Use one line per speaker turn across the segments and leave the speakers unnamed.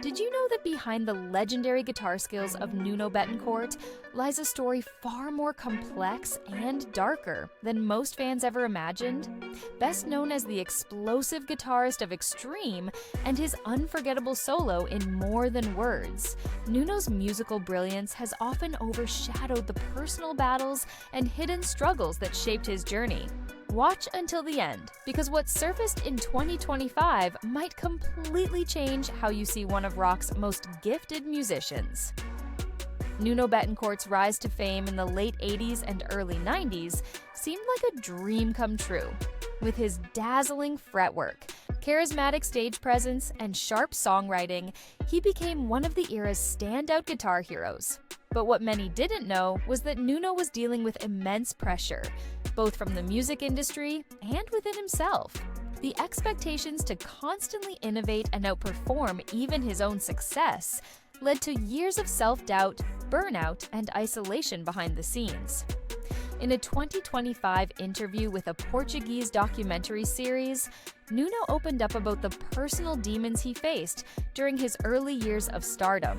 Did you know that behind the legendary guitar skills of Nuno Bettencourt lies a story far more complex and darker than most fans ever imagined? Best known as the explosive guitarist of Extreme and his unforgettable solo in More Than Words, Nuno's musical brilliance has often overshadowed the personal battles and hidden struggles that shaped his journey. Watch until the end, because what surfaced in 2025 might completely change how you see one of rock's most gifted musicians. Nuno Bettencourt's rise to fame in the late 80s and early 90s seemed like a dream come true. With his dazzling fretwork, charismatic stage presence, and sharp songwriting, he became one of the era's standout guitar heroes. But what many didn't know was that Nuno was dealing with immense pressure, both from the music industry and within himself. The expectations to constantly innovate and outperform even his own success led to years of self-doubt, burnout, and isolation behind the scenes. In a 2025 interview with a Portuguese documentary series, Nuno opened up about the personal demons he faced during his early years of stardom.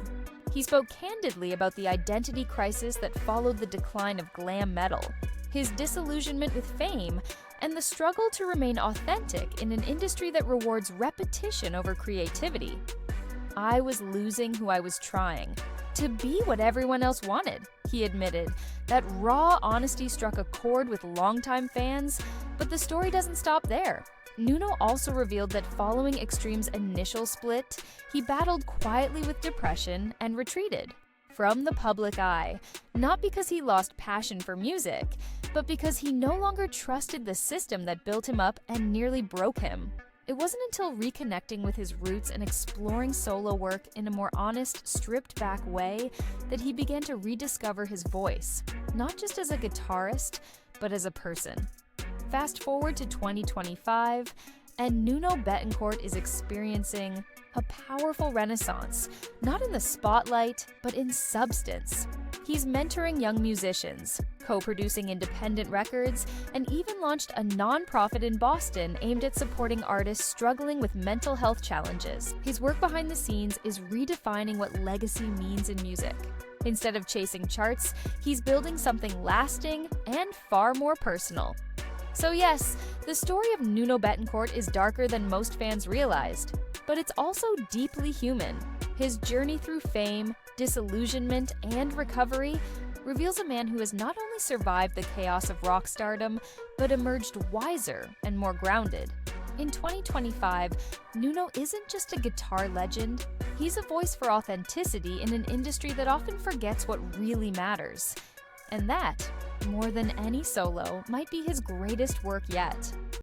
He spoke candidly about the identity crisis that followed the decline of glam metal, his disillusionment with fame, and the struggle to remain authentic in an industry that rewards repetition over creativity. "I was losing who I was trying to be what everyone else wanted," he admitted. That raw honesty struck a chord with longtime fans, but the story doesn't stop there. Nuno also revealed that following Extreme's initial split, he battled quietly with depression and retreated from the public eye, not because he lost passion for music, but because he no longer trusted the system that built him up and nearly broke him. It wasn't until reconnecting with his roots and exploring solo work in a more honest, stripped-back way that he began to rediscover his voice, not just as a guitarist, but as a person. Fast forward to 2025, and Nuno Bettencourt is experiencing a powerful renaissance, not in the spotlight, but in substance. He's mentoring young musicians, co-producing independent records, and even launched a non-profit in Boston aimed at supporting artists struggling with mental health challenges. His work behind the scenes is redefining what legacy means in music. Instead of chasing charts, he's building something lasting and far more personal. So yes, the story of Nuno Bettencourt is darker than most fans realized, but it's also deeply human. His journey through fame, disillusionment, and recovery reveals a man who has not only survived the chaos of rock stardom, but emerged wiser and more grounded. In 2025, Nuno isn't just a guitar legend, he's a voice for authenticity in an industry that often forgets what really matters. And that, more than any solo, might be his greatest work yet.